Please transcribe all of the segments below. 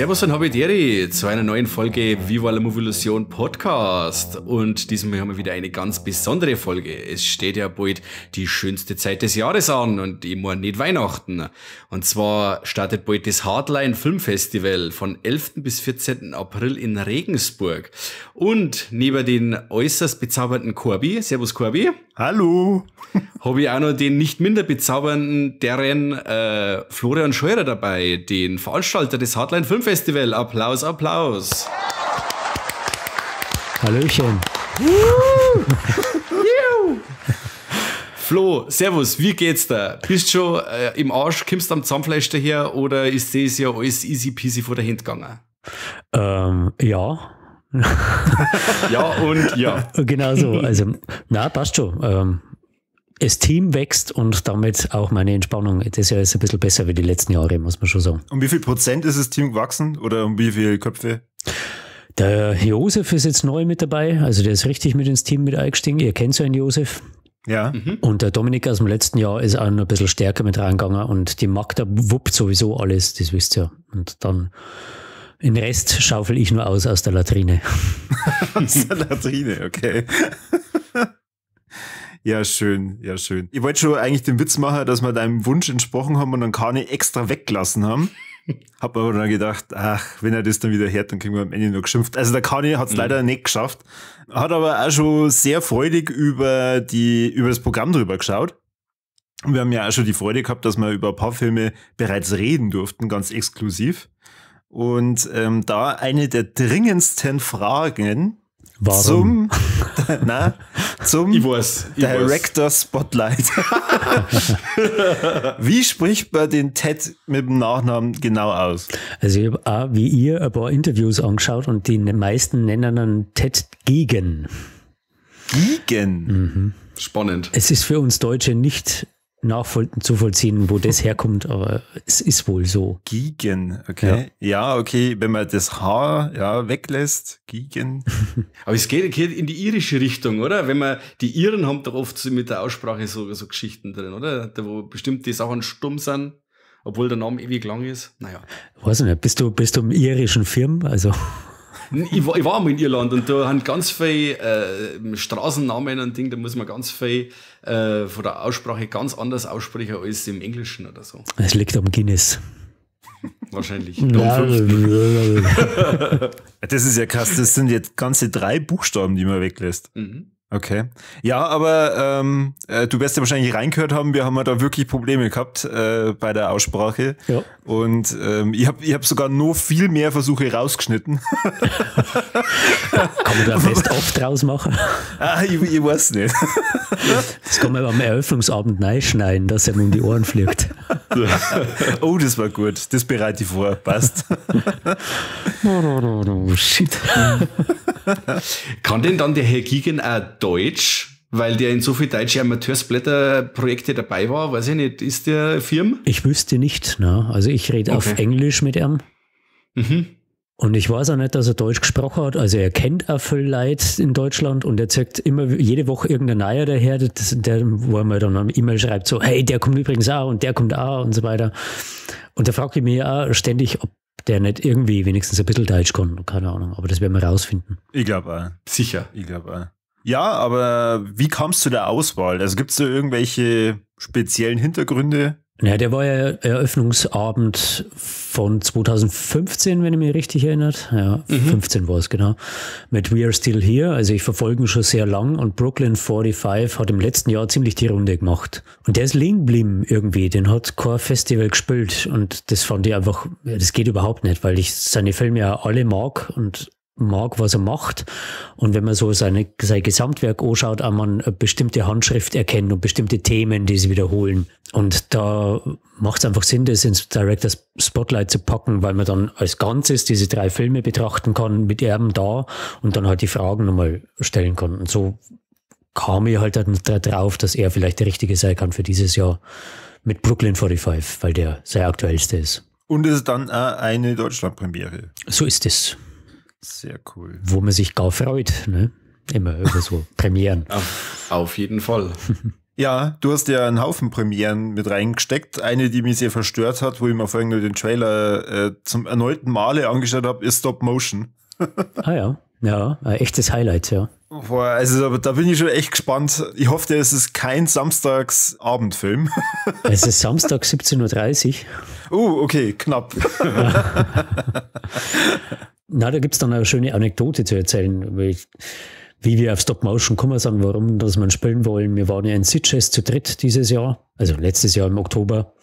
Servus und Habideri zu einer neuen Folge Viva la Movilusion Podcast. Und diesmal haben wir wieder eine ganz besondere Folge. Es steht ja bald die schönste Zeit des Jahres an und ich meine nicht Weihnachten. Und zwar startet bald das Hardline Filmfestival von 11. bis 14. April in Regensburg. Und neben den äußerst bezaubernden Corby, servus Corby. Hallo. Habe ich auch noch den nicht minder bezaubernden deren Florian Scheurer dabei, den Veranstalter des Hardline Filmfestival. Applaus, Applaus. Hallöchen. Flo, servus, wie geht's da? Bist schon im Arsch, kommst du am Zahnfleisch daher oder ist das ja alles easy peasy vor der Hand gegangen? Ja. Ja und ja. Genau so. Also, na, passt schon. Das Team wächst und damit auch meine Entspannung. Das Jahr ist ein bisschen besser wie die letzten Jahre, muss man schon sagen. Um wie viel Prozent ist das Team gewachsen oder um wie viele Köpfe? Der Josef ist jetzt neu mit dabei, also der ist richtig mit ins Team mit eingestiegen. Ihr kennt so einen Josef. Ja. Und der Dominik aus dem letzten Jahr ist auch noch ein bisschen stärker mit reingegangen und die Magda wuppt sowieso alles, das wisst ihr. Und dann den Rest schaufel ich nur aus der Latrine. Aus der Latrine, okay. Ja, schön, ja, schön. Ich wollte schon eigentlich den Witz machen, dass wir deinem Wunsch entsprochen haben und dann keine extra weggelassen haben. Hab aber dann gedacht, ach, wenn er das dann wieder hört, dann kriegen wir am Ende noch geschimpft. Also der Kani hat es leider nicht geschafft. Hat aber auch schon sehr freudig über das Programm drüber geschaut. Und wir haben ja auch schon die Freude gehabt, dass wir über ein paar Filme bereits reden durften, ganz exklusiv. Und da eine der dringendsten Fragen Warum? zum Director Spotlight. Wie spricht man den Ted mit dem Nachnamen genau aus? Also ich habe auch wie ihr ein paar Interviews angeschaut und die meisten nennen ihn Ted Geoghegan. Geoghegan? Mhm. Spannend. Es ist für uns Deutsche nicht nachzuvollziehen, wo das herkommt, aber es ist wohl so. Geoghegan, okay. Ja, okay, wenn man das H weglässt, Geoghegan. Aber es geht in die irische Richtung, oder? Wenn man, die Iren haben doch oft so mit der Aussprache so Geschichten drin, oder? Da wo bestimmte Sachen stumm sind, obwohl der Name ewig lang ist. Naja. Weiß ich nicht, bist du im irischen Film? Also. Ich war mal in Irland und da haben ganz viele Straßennamen und Ding, da muss man ganz viel von der Aussprache ganz anders aussprechen als im Englischen oder so. Es liegt am Guinness. Wahrscheinlich. Das ist ja krass, das sind jetzt ganze 3 Buchstaben, die man weglässt. Mhm. Okay. Ja, aber du wirst ja wahrscheinlich reingehört haben, wir haben ja da wirklich Probleme gehabt bei der Aussprache. Ja. Und ich hab sogar noch viel mehr Versuche rausgeschnitten. Kann man da Best of draus machen? Ich weiß nicht. Das kann man am Eröffnungsabend reinschneiden, dass er mir um die Ohren fliegt. Oh, das war gut. Das bereite ich vor. Passt. Shit. Kann denn dann der Herr Geoghegan auch Deutsch, weil der in so viel deutsche Amateursblätterprojekte dabei war? Weiß ich nicht, ist der Firm? Ich wüsste nicht, ne? Also ich rede auf Englisch mit ihm. Mhm. Und ich weiß auch nicht, dass er Deutsch gesprochen hat. Also er kennt auch viele Leute in Deutschland und er zeigt immer jede Woche irgendein Neuer daher, wo er mir dann eine E-Mail schreibt, so, hey, der kommt übrigens auch und der kommt auch und so weiter. Und da frage ich mich auch ständig, ob der nicht irgendwie wenigstens ein bisschen Deutsch kann. Keine Ahnung, aber das werden wir rausfinden. Ich glaube auch. Sicher. Ich glaube auch. Ja, aber wie kam es zu der Auswahl? Also gibt es da irgendwelche speziellen Hintergründe? Ja, der war ja Eröffnungsabend von 2015, wenn ich mich richtig erinnert. Ja, 15 war es, genau. Mit We Are Still Here. Also ich verfolge ihn schon sehr lang und Brooklyn 45 hat im letzten Jahr ziemlich die Runde gemacht. Und der ist liegen geblieben irgendwie. Den hat kein Festival gespielt und das fand ich einfach, das geht überhaupt nicht, weil ich seine Filme ja alle mag und mag, was er macht. Und wenn man so sein Gesamtwerk anschaut, auch man eine bestimmte Handschrift erkennt und bestimmte Themen, die sie wiederholen. Und da macht es einfach Sinn, das ins Director's Spotlight zu packen, weil man dann als Ganzes diese 3 Filme betrachten kann, mit ihm da und dann halt die Fragen nochmal stellen kann. Und so kam ich halt dann drauf, dass er vielleicht der Richtige sein kann für dieses Jahr mit Brooklyn 45, weil der sehr aktuellste ist. Und es ist dann auch eine Deutschlandpremiere. So ist es. Sehr cool. Wo man sich gar freut, ne? Immer über so Premieren. Auf jeden Fall. Ja, du hast ja einen Haufen Premieren mit reingesteckt. Eine, die mich sehr verstört hat, wo ich mir vorhin nur den Trailer zum erneuten Male angeschaut habe, ist Stop Motion. Ja, ein echtes Highlight, ja. Boah, also da bin ich schon echt gespannt. Ich hoffe, es ist kein Samstagsabendfilm. Es ist Samstag 17.30 Uhr. Okay, knapp. Na, da gibt es dann eine schöne Anekdote zu erzählen, wie wir auf Stop Motion gekommen sind, warum dass wir spielen wollen. Wir waren ja in Sitges zu dritt dieses Jahr, also letztes Jahr im Oktober,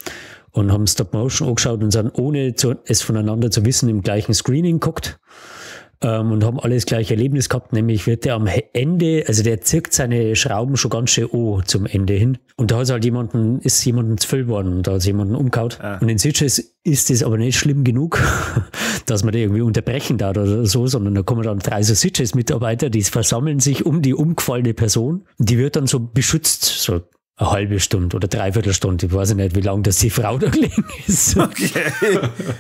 und haben Stop Motion angeschaut und sind ohne es voneinander zu wissen im gleichen Screening geguckt. Und haben alles gleiche Erlebnis gehabt, nämlich wird der am Ende, also der zirkt seine Schrauben schon ganz schön an zum Ende hin. Und da ist halt jemandem zu viel worden und da hat jemanden umgehauen. Und in Sitges ist das aber nicht schlimm genug, dass man da irgendwie unterbrechen darf oder so, sondern da kommen dann 3 so Sitges-Mitarbeiter, die versammeln sich um die umgefallene Person. Die wird dann so beschützt, so eine halbe Stunde oder 3/4 Stunde. Ich weiß nicht, wie lange das die Frau da gelegen ist. Okay.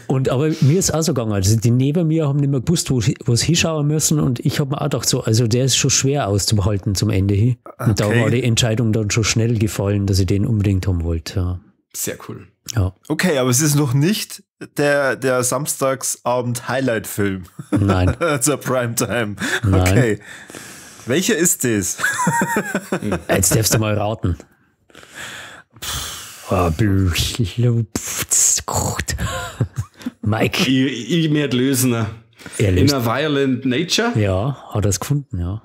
Aber mir ist auch so gegangen. Also die neben mir haben nicht mehr gewusst, wo sie hinschauen müssen. Und ich habe mir auch gedacht, so, also der ist schon schwer auszuhalten zum Ende hin. Okay. Und da war die Entscheidung dann schon schnell gefallen, dass ich den unbedingt haben wollte. Ja. Sehr cool. Ja. Okay, aber es ist noch nicht der Samstagsabend-Highlight-Film. Nein. Zur Primetime. Nein. Okay. Welcher ist das? Jetzt darfst du mal raten. Mike. Ich werde lösen. In a Violent Nature? Ja, hat er es gefunden, ja.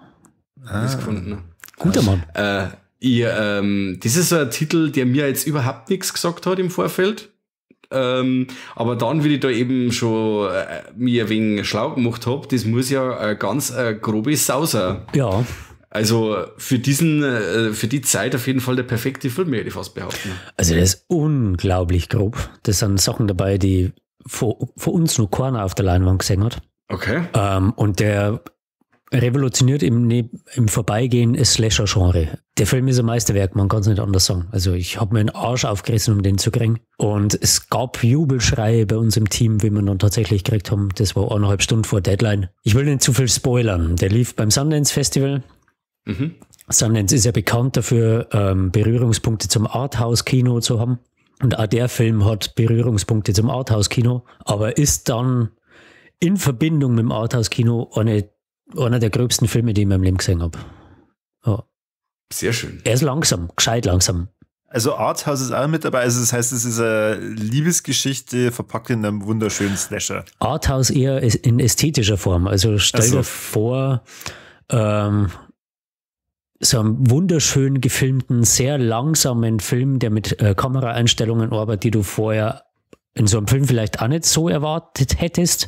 Gefunden. Guter Mann. Das ist so ein Titel, der mir jetzt überhaupt nichts gesagt hat im Vorfeld. Aber dann, wie ich da eben schon mir ein wenig schlau gemacht habe, das muss ja eine ganz grobe Sau sein. Ja. Also für die Zeit auf jeden Fall der perfekte Film, würde ich fast behaupten. Also der ist unglaublich grob. Das sind Sachen dabei, die vor uns noch keiner auf der Leinwand gesehen hat. Okay. Und der revolutioniert im Vorbeigehen das Slasher-Genre. Der Film ist ein Meisterwerk, man kann es nicht anders sagen. Also ich habe mir einen Arsch aufgerissen, um den zu kriegen. Und es gab Jubelschreie bei uns im Team, wie wir dann tatsächlich gekriegt haben. Das war 1,5 Stunden vor Deadline. Ich will nicht zu viel spoilern. Der lief beim Sundance Festival. Mhm. Sundance ist ja bekannt dafür, Berührungspunkte zum Arthouse-Kino zu haben. Und auch der Film hat Berührungspunkte zum Arthouse-Kino, aber ist dann in Verbindung mit dem Arthouse-Kino einer der gröbsten Filme, die ich in meinem Leben gesehen habe. Ja. Sehr schön. Er ist langsam, gescheit langsam. Also Arthouse ist auch mit dabei, also das heißt, es ist eine Liebesgeschichte verpackt in einem wunderschönen Slasher. Arthouse eher in ästhetischer Form, also stell dir vor, so einen wunderschön gefilmten, sehr langsamen Film, der mit Kameraeinstellungen arbeitet, die du vorher in so einem Film vielleicht auch nicht so erwartet hättest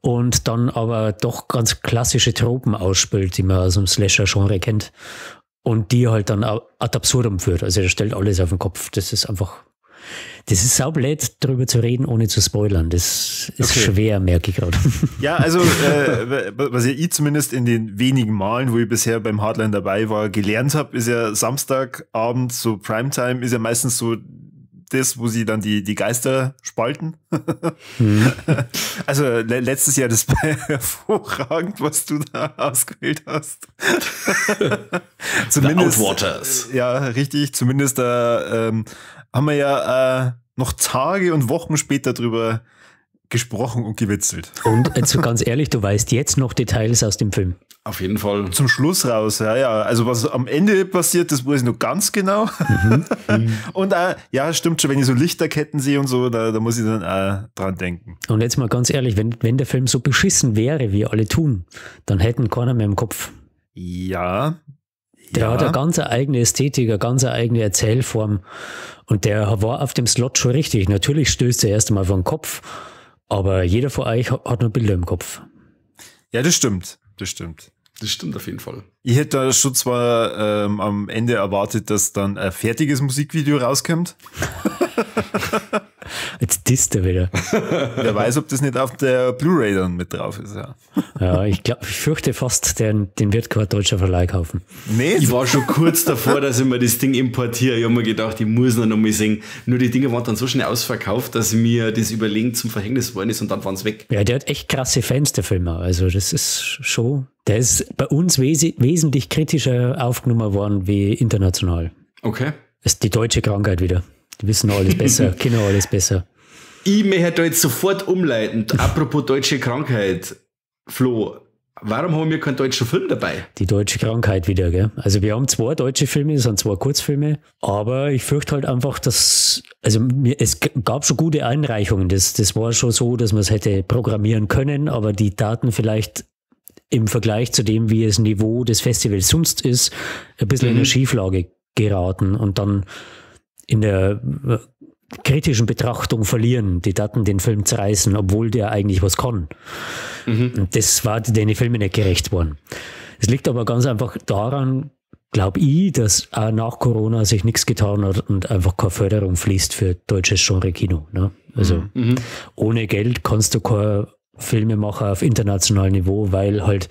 und dann aber doch ganz klassische Tropen ausspielt, die man aus dem Slasher-Genre kennt und die halt dann ad absurdum führt. Also er stellt alles auf den Kopf. Das ist saublöd, darüber zu reden, ohne zu spoilern. Das ist schwer, merke ich gerade. Ja, also was ja ich zumindest in den wenigen Malen, wo ich bisher beim Hardline dabei war, gelernt habe, ist ja Samstagabend, so Primetime, ist ja meistens so das, wo sie dann die Geister spalten. Also letztes Jahr, das war hervorragend, was du da ausgewählt hast. Zumindest, The Outwaters. Ja, richtig. Zumindest da haben wir ja noch Tage und Wochen später drüber gesprochen und gewitzelt. Und also ganz ehrlich, du weißt jetzt noch Details aus dem Film. Auf jeden Fall. Zum Schluss raus, ja. Also was am Ende passiert, das weiß ich noch ganz genau. Und ja, stimmt schon, wenn ich so Lichterketten sehe und so, da muss ich dann auch dran denken. Und jetzt mal ganz ehrlich, wenn der Film so beschissen wäre, wie alle tun, dann hätten keiner mehr im Kopf. Ja. Der hat eine ganz eigene Ästhetik, eine ganz eigene Erzählform. Und der war auf dem Slot schon richtig. Natürlich stößt er erst einmal vor den Kopf, aber jeder von euch hat noch Bilder im Kopf. Ja, das stimmt. Das stimmt auf jeden Fall. Ich hätte da schon zwar am Ende erwartet, dass dann ein fertiges Musikvideo rauskommt. Jetzt disst er wieder. Wer weiß, ob das nicht auf der Blu-ray dann mit drauf ist. Ja, Ja, ich fürchte fast, den wird kein deutscher Verleih kaufen. Nee, Ich war schon kurz davor, dass ich mir das Ding importiere. Ich habe mir gedacht, ich muss noch mal sehen. Nur die Dinge waren dann so schnell ausverkauft, dass mir das Überlegen zum Verhängnis geworden ist und dann waren es weg. Ja, der hat echt krasse Fans, der Film auch. Also das ist schon, der ist bei uns wesentlich kritischer aufgenommen worden wie international. Okay. Das ist die deutsche Krankheit wieder. Die wissen alles besser, kennen alles besser. Ich möchte da jetzt sofort umleiten. Apropos deutsche Krankheit. Flo, warum haben wir keinen deutschen Film dabei? Die deutsche Krankheit wieder, gell? Also wir haben 2 deutsche Filme, das sind 2 Kurzfilme, aber ich fürchte halt einfach, dass, es gab schon gute Einreichungen. Das war schon so, dass man es hätte programmieren können, aber die Daten vielleicht im Vergleich zu dem, wie das Niveau des Festivals sonst ist, ein bisschen in eine Schieflage geraten und dann in der kritischen Betrachtung verlieren, die Daten den Film zerreißen, obwohl der eigentlich was kann. Und das war den Filmen nicht gerecht worden. Es liegt aber ganz einfach daran, glaube ich, dass auch nach Corona sich nichts getan hat und einfach keine Förderung fließt für deutsches Genre-Kino. Ne? Also ohne Geld kannst du keine Filme machen auf internationalem Niveau, weil halt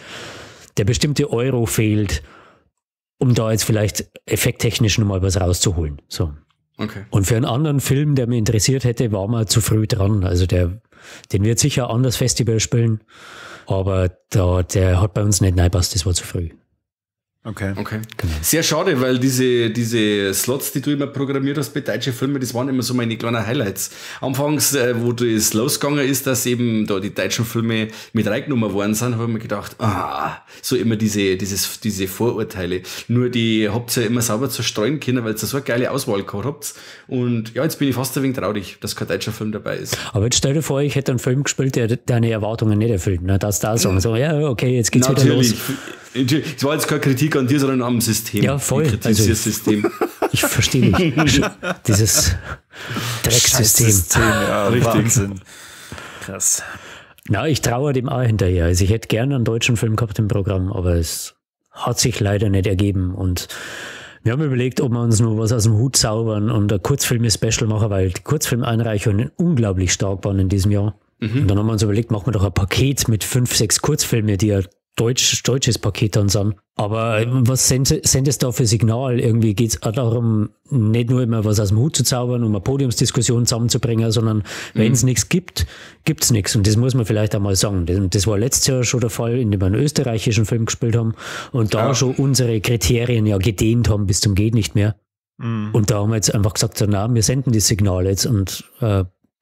der bestimmte Euro fehlt, um da jetzt vielleicht effekttechnisch nochmal was rauszuholen. So. Okay. Und für einen anderen Film, der mich interessiert hätte, war man zu früh dran. Also den wird sicher anders Festival spielen, aber der hat bei uns nicht reingepasst, das war zu früh. okay. Genau. Sehr schade, weil diese Slots, die du immer programmiert hast bei deutschen Filmen, das waren immer so meine kleinen Highlights. Anfangs, wo das losgegangen ist, dass eben da die deutschen Filme mit reingenommen worden sind, habe ich mir gedacht, so immer diese Vorurteile. Nur die habt ihr ja immer sauber zerstreuen können, weil ihr so eine geile Auswahl gehabt habt. Und ja, jetzt bin ich fast ein wenig traurig, dass kein deutscher Film dabei ist. Aber jetzt stell dir vor, ich hätte einen Film gespielt, der deine Erwartungen nicht erfüllt. Ne? Dass da sagen, so, ja, okay, jetzt geht's wieder los. Es war jetzt keine Kritik an dir, sondern am System. Ja, voll. Ich kritisiere das System. Ich verstehe dich. Dieses Drecksystem. System, ja, Richtig. Wahnsinn. Krass. Na, ich traue dem auch hinterher. Also ich hätte gerne einen deutschen Film gehabt im Programm, aber es hat sich leider nicht ergeben. Und wir haben überlegt, ob wir uns nur was aus dem Hut zaubern und ein Kurzfilme-Special machen, weil die Kurzfilmeinreichungen unglaublich stark waren in diesem Jahr. Und dann haben wir uns überlegt, machen wir doch ein Paket mit 5, 6 Kurzfilme, die ja deutsches Paket dann sind. Aber was sendest da für Signal? Irgendwie geht es auch darum, nicht nur immer was aus dem Hut zu zaubern, um eine Podiumsdiskussion zusammenzubringen, sondern wenn es nichts gibt, gibt es nichts. Und das muss man vielleicht einmal sagen. Das war letztes Jahr schon der Fall, indem wir einen österreichischen Film gespielt haben und da schon unsere Kriterien ja gedehnt haben bis zum geht nicht mehr. Und da haben wir jetzt einfach gesagt, so, na, wir senden das Signal jetzt und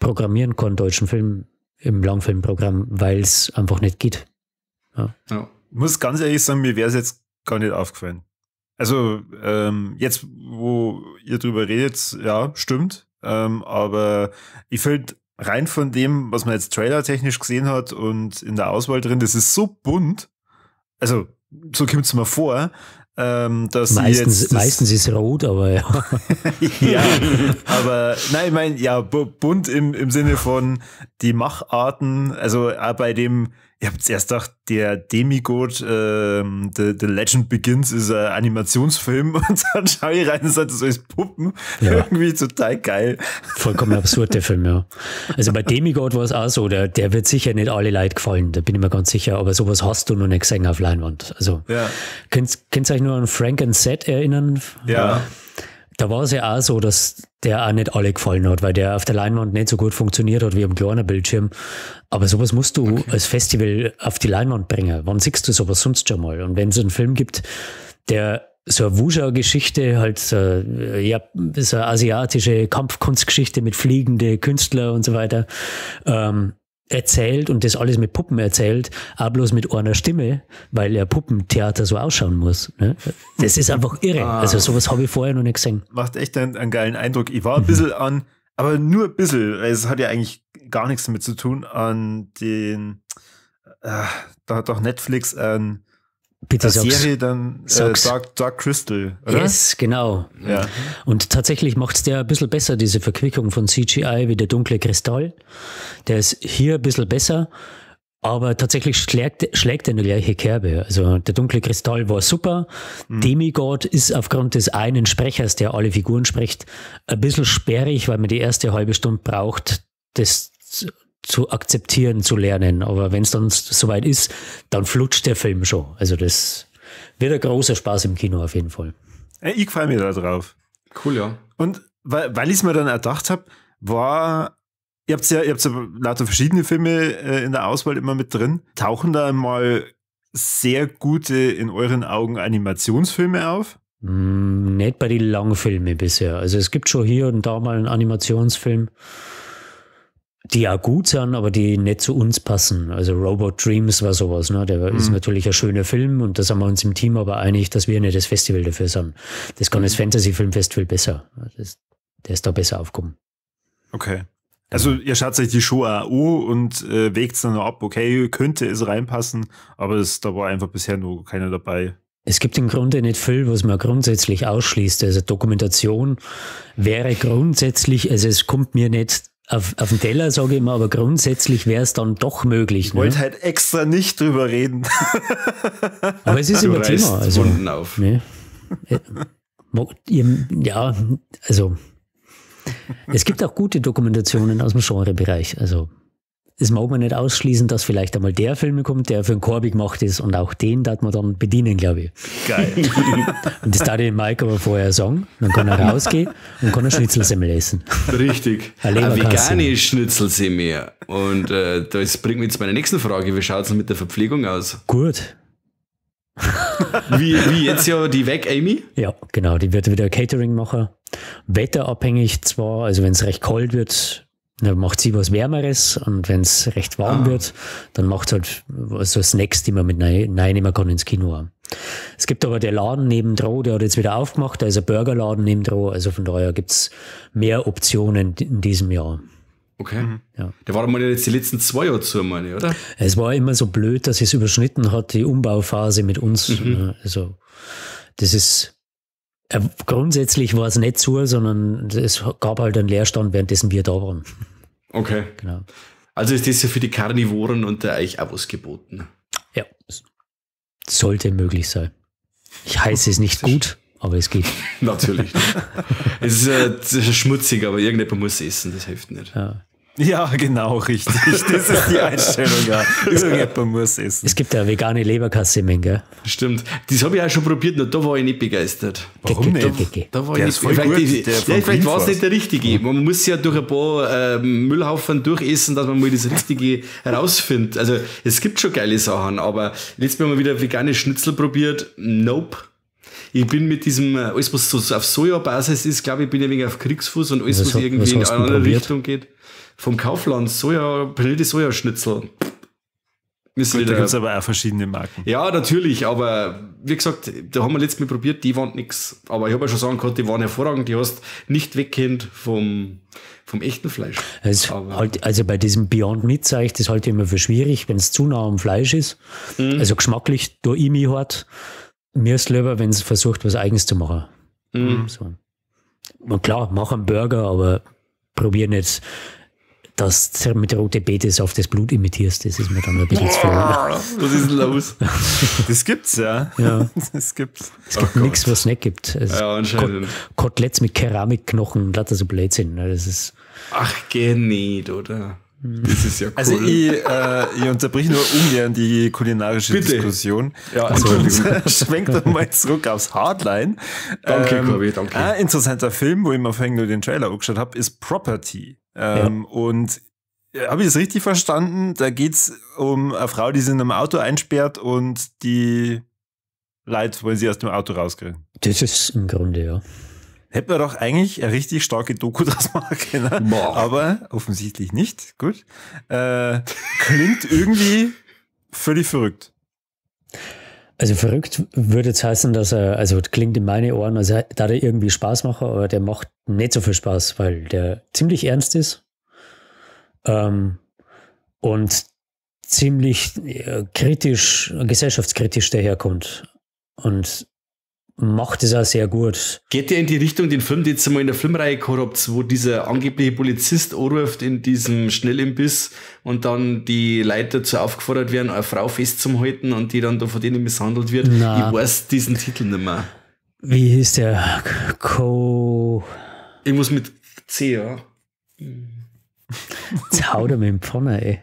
programmieren keinen deutschen Film im Langfilmprogramm, weil es einfach nicht geht. Ja. Ich muss ganz ehrlich sagen, mir wäre es jetzt gar nicht aufgefallen. Also jetzt, wo ihr drüber redet, ja, stimmt. Aber ich finde, rein von dem, was man jetzt trailertechnisch gesehen hat und in der Auswahl drin, das ist so bunt. Also, so kommt es mir vor, dass meistens ist rot, aber ja. ja, aber nein, ich meine, ja, bunt im Sinne von die Macharten, also auch bei dem, ich habe zuerst gedacht, der Demigod, The Legend Begins ist ein Animationsfilm und dann schaue ich rein und sage, das ist alles Puppen. Ja. Irgendwie total geil. Vollkommen absurd, der Film, ja. Also bei Demigod war es auch so, der wird sicher nicht alle Leute gefallen, da bin ich mir ganz sicher, aber sowas hast du noch nicht gesehen auf Leinwand. Also, Ja. könnt ihr euch nur an Frank and Seth erinnern? Ja. Da war es ja auch so, dass der auch nicht alle gefallen hat, weil der auf der Leinwand nicht so gut funktioniert hat wie am kleinen Bildschirm. Aber sowas musst du als Festival auf die Leinwand bringen. Wann siehst du sowas sonst schon mal? Und wenn es einen Film gibt, der so eine Wuja-Geschichte, halt so eine asiatische Kampfkunstgeschichte mit fliegende Künstler und so weiter, erzählt und das alles mit Puppen erzählt, auch bloß mit einer Stimme, weil ja Puppentheater so ausschauen muss. Ne? Das ist einfach irre. Also sowas habe ich vorher noch nicht gesehen. Macht echt einen geilen Eindruck. Ich war ein bisschen aber nur ein bisschen, weil es hat ja eigentlich gar nichts damit zu tun, an den, da hat doch Netflix Bitte eine Serie dann Dark Crystal, oder? Yes, genau. Ja. Und tatsächlich macht es der ein bisschen besser, diese Verquickung von CGI wie der dunkle Kristall. Der ist hier ein bisschen besser, Aber tatsächlich schlägt er in die gleiche Kerbe. Also der dunkle Kristall war super. Demigod ist aufgrund des einen Sprechers, der alle Figuren spricht, ein bisschen sperrig, weil man die erste halbe Stunde braucht, das zu akzeptieren, zu lernen. Aber wenn es dann soweit ist, dann flutscht der Film schon. Also das wird ein großer Spaß im Kino auf jeden Fall. Ich freue mich da drauf. Cool, ja. Und weil ich es mir dann erdacht habe, ihr habt ja lauter verschiedene Filme in der Auswahl immer mit drin. Tauchen da mal sehr gute, in euren Augen, Animationsfilme auf? Nicht bei den Langfilmen bisher. Also es gibt schon hier und da mal einen Animationsfilm, die auch gut sind, aber die nicht zu uns passen. Also Robot Dreams war sowas, ne? Der ist natürlich ein schöner Film und da sind wir uns im Team aber einig, dass wir nicht das Festival dafür sind. Das kann das Fantasy-Filmfestival besser. Der ist da besser aufgekommen. Okay. Also ihr schaut euch die Show auch an und wägt es dann noch ab, okay, könnte es reinpassen, aber da war einfach bisher noch keiner dabei. Es gibt im Grunde nicht viel, was man grundsätzlich ausschließt. Also Dokumentation wäre grundsätzlich, also es kommt mir nicht auf den Teller, sage ich mal, aber grundsätzlich wäre es dann doch möglich. Ich wollte halt extra nicht drüber reden. Aber es ist immer Thema. Also, Wunden auf. Ne? Ja, also es gibt auch gute Dokumentationen aus dem Genrebereich. Also es mag man nicht ausschließen, dass vielleicht einmal der Film kommt, der für den Corby gemacht ist und auch den darf man dann bedienen, glaube ich. Geil. Und das darf ich Mike aber vorher sagen. Dann kann er rausgehen und kann ein Schnitzelsemmel essen. Richtig. Eine vegane Schnitzelsemmel. Und das bringt mich zu meiner nächsten Frage. Wie schaut es mit der Verpflegung aus? Gut. Wie jetzt ja die weg, Amy? Ja, genau. Die wird wieder Catering machen. Wetterabhängig zwar, also wenn es recht kalt wird, dann macht sie was Wärmeres und wenn es recht warm wird, dann macht halt so Snacks, die man mit reinnehmen kann ins Kino. Es gibt aber der Laden nebendran, der hat jetzt wieder aufgemacht, da ist ein Burgerladen nebendran, also von daher gibt es mehr Optionen in diesem Jahr. Okay. Ja. Der war mal jetzt die letzten 2 Jahre zu, meine ich, oder? Es war immer so blöd, dass es überschnitten hat, die Umbauphase mit uns. Also das ist grundsätzlich war es nicht so, sondern es gab halt einen Leerstand, währenddessen wir da waren. Okay. Genau. Also ist das ja für die Karnivoren unter euch auch was geboten. Ja, sollte möglich sein. Ich heiße es nicht gut, aber es geht. Natürlich. Es ist schmutzig, aber irgendjemand muss essen, das hilft nicht. Ja, genau, richtig. Das ist die Einstellung, ja. Irgendjemand muss essen. Es gibt ja vegane Leberkasse, gell? Stimmt. Das habe ich auch schon probiert, nur da war ich nicht begeistert. Warum nicht? Da war Der ich ist nicht. voll gut, Vielleicht, der von vielleicht war es Greenforce. nicht der richtige. Man muss ja durch ein paar Müllhaufen durchessen, dass man mal das Richtige herausfindet. Also es gibt schon geile Sachen, aber jetzt haben wir wieder vegane Schnitzel probiert. Nope. Ich bin mit diesem, alles was so auf Sojabasis ist, glaube ich, bin ein wenig auf Kriegsfuß und alles, was irgendwie in eine andere Richtung geht. Vom Kaufland, paniertes Sojaschnitzel. Da gibt es aber auch verschiedene Marken. Ja, natürlich, aber wie gesagt, da haben wir letztes Mal probiert, die waren nix. Aber ich habe ja schon sagen können, die waren hervorragend, die hast nicht wegkennt vom echten Fleisch. Also bei diesem Beyond Meat sage ich das halt immer für schwierig, wenn es zu nah am Fleisch ist. Also geschmacklich, da ich mich hart. Mir ist lieber, wenn es versucht, was Eigenes zu machen. So. Und klar, mach einen Burger, aber probier nicht, dass du mit rote Beete auf das Blut imitierst. Das ist mir dann ein bisschen zu viel. Was ist denn los? Das gibt's, ja. Das gibt's. Es gibt nichts, was es nicht gibt. Also Ja, anscheinend. Koteletts mit Keramikknochen, lauter so Blödsinn. Das ist Ach, geh nicht, oder? Das ist ja cool. Also ich unterbrich nur ungern die kulinarische Bitte. Diskussion. Ja, Also Entschuldigung. schwenkt doch mal zurück aufs Hardline. Danke, Corby, danke. Ein interessanter Film, wo ich mir vorhin nur den Trailer angeschaut habe, ist Property. Und habe ich das richtig verstanden? Da geht es um eine Frau, die sich in einem Auto einsperrt und die Leute wollen sie aus dem Auto rauskriegen. Das ist im Grunde, ja. Hätten wir doch eigentlich eine richtig starke Doku draus machen können. Boah. Aber offensichtlich nicht. Gut. Klingt irgendwie völlig verrückt. Also verrückt würde jetzt heißen, dass also klingt in meine Ohren, also da der irgendwie Spaß macht, aber der macht nicht so viel Spaß, weil der ziemlich ernst ist und ziemlich kritisch, gesellschaftskritisch daherkommt. Und macht es auch sehr gut. Geht der in die Richtung, den Film, den jetzt mal in der Filmreihe gehabt habt, wo dieser angebliche Polizist anruft in diesem Schnellimbiss und dann die Leute dazu aufgefordert werden, eine Frau festzuhalten und die dann da von denen misshandelt wird? Na. Ich weiß diesen Titel nicht mehr. Wie hieß der? Irgendwas mit C, ja. Jetzt haut er mir im Pfanne, ey.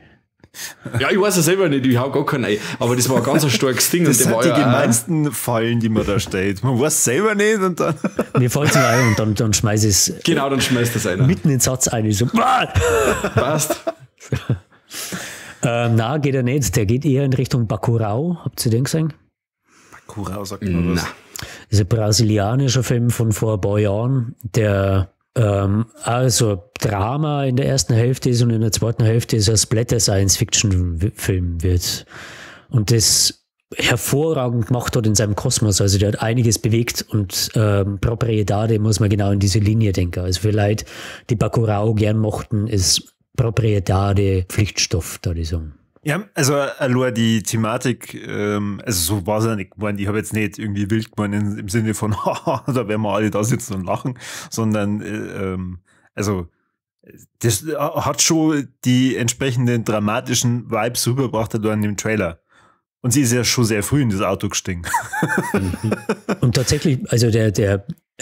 Ja, ich weiß es selber nicht, ich hau gar keinen ein. Aber das war ein ganz starkes Ding. Das und sind der die war ja gemeinsten Fallen, die man da stellt. Man weiß selber nicht und dann... Mir fällt es ein und dann schmeiß ich es genau, dann schmeißt das einer. mitten in den Satz ein. So, Passt. na, geht er nicht. Der geht eher in Richtung Bacurau. Habt ihr den gesehen? Bacurau sagt man was. Na. Das ist ein brasilianischer Film von vor ein paar Jahren, der also Drama in der ersten Hälfte ist und in der zweiten Hälfte ist ein Splatter-Science-Fiction-Film wird. Und das hervorragend gemacht hat in seinem Kosmos. Also der hat einiges bewegt und Proprietade muss man genau in diese Linie denken. Also für Leute, die Bacurau gern mochten, ist Proprietade Pflichtstoff, da die sagen. Ja, also allein die Thematik, also so war es ja nicht gemeint. Ich habe jetzt nicht irgendwie wild gemeint im Sinne von, haha, da werden wir alle da sitzen und lachen, sondern also das hat schon die entsprechenden dramatischen Vibes rübergebracht da in dem Trailer. Und sie ist ja schon sehr früh in das Auto gestiegen. Und tatsächlich, also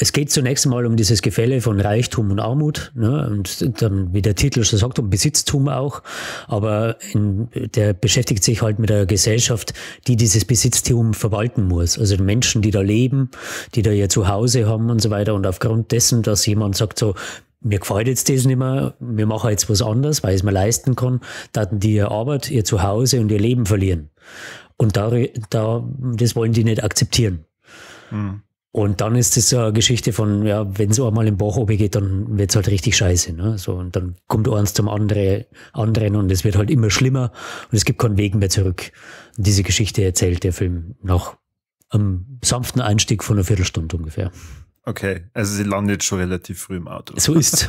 es geht zunächst mal um dieses Gefälle von Reichtum und Armut, ne? Und dann, wie der Titel schon sagt, um Besitztum auch. Aber der beschäftigt sich halt mit einer Gesellschaft, die dieses Besitztum verwalten muss. Also Menschen, die da leben, die da ihr Zuhause haben und so weiter. Und aufgrund dessen, dass jemand sagt so, mir gefällt jetzt das nicht mehr, wir machen jetzt was anderes, weil ich es mir leisten kann, dann die ihre Arbeit, ihr Zuhause und ihr Leben verlieren. Und das wollen die nicht akzeptieren. Mhm. Und dann ist das so eine Geschichte von, ja, wenn es einmal im Bach runtergeht, dann wird es halt richtig scheiße. Ne? So, und dann kommt eins zum anderen und es wird halt immer schlimmer und es gibt keinen Weg mehr zurück. Und diese Geschichte erzählt der Film nach einem sanften Einstieg von einer Viertelstunde ungefähr. Okay, also sie landet schon relativ früh im Auto. So ist's.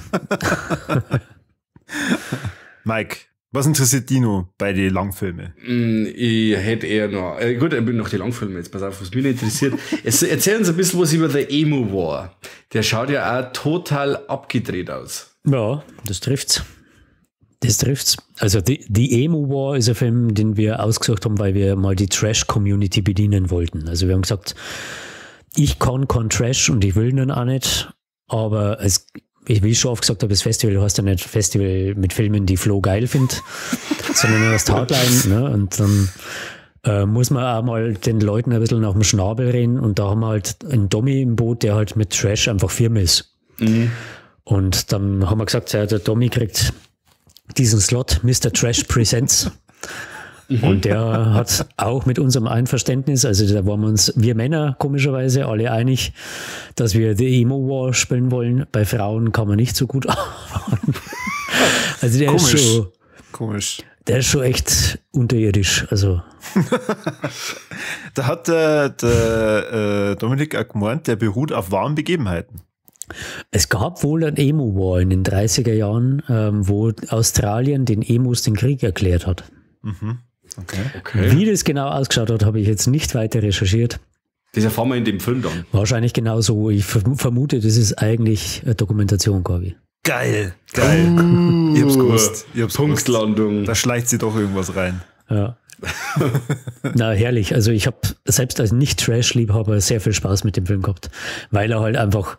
Mike, was interessiert Dino bei den Langfilmen? Ich hätte eher noch, gut, ich bin noch die Langfilme jetzt, pass auf, was mich interessiert. Erzählen uns ein bisschen was über The Emo War. Der schaut ja auch total abgedreht aus. Ja, das trifft's. Also die Emo War ist ein Film, den wir ausgesucht haben, weil wir mal die Trash-Community bedienen wollten. Also wir haben gesagt, ich kann kein Trash und ich will ihn auch nicht, aber wie ich schon oft gesagt habe, das Festival heißt ja nicht Festival mit Filmen, die Flo geil findet, sondern nur das Hardline. Ne? Und dann muss man auch mal den Leuten ein bisschen nach dem Schnabel reden und da haben wir halt einen Dommy im Boot, der halt mit Trash einfach firm ist. Mhm. Und dann haben wir gesagt, ja, der Dommy kriegt diesen Slot, Mr. Trash Presents. Und der hat auch mit unserem Einverständnis, also da waren wir Männer komischerweise alle einig, dass wir The Emo War spielen wollen. Bei Frauen kann man nicht so gut arbeiten. Also der ist schon echt unterirdisch. Also. Da hat der Dominik auch gemeint, der beruht auf wahren Begebenheiten. Es gab wohl ein Emo War in den 30er Jahren, wo Australien den Emos den Krieg erklärt hat. Mhm. Okay. Wie das genau ausgeschaut hat, habe ich jetzt nicht weiter recherchiert. Das erfahren wir in dem Film dann. Wahrscheinlich genauso. Ich vermute, das ist eigentlich eine Dokumentation, Gabi. Geil. Ich hab's gewusst. Punktlandung. Da schleicht sie doch irgendwas rein. Ja. Na, herrlich. Also ich habe selbst als Nicht-Trash-Liebhaber sehr viel Spaß mit dem Film gehabt, weil er halt einfach,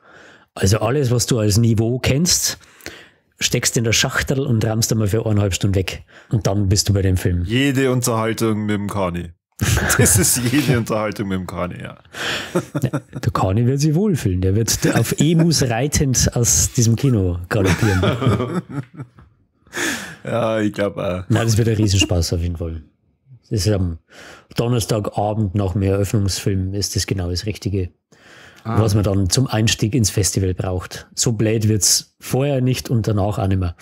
also alles, was du als Niveau kennst, steckst in der Schachtel und rammst einmal für 1,5 Stunden weg. Und dann bist du bei dem Film. Jede Unterhaltung mit dem Kani. Das ist jede Unterhaltung mit dem Kani, ja. Der Kani wird sich wohlfühlen. Der wird auf Emus reitend aus diesem Kino galoppieren. Ja, ich glaube auch. Nein, das wird ein Riesenspaß auf jeden Fall. Das ist am Donnerstagabend nach dem Eröffnungsfilm ist das genau das Richtige. Was man dann zum Einstieg ins Festival braucht. So blöd wird es vorher nicht und danach auch nicht mehr.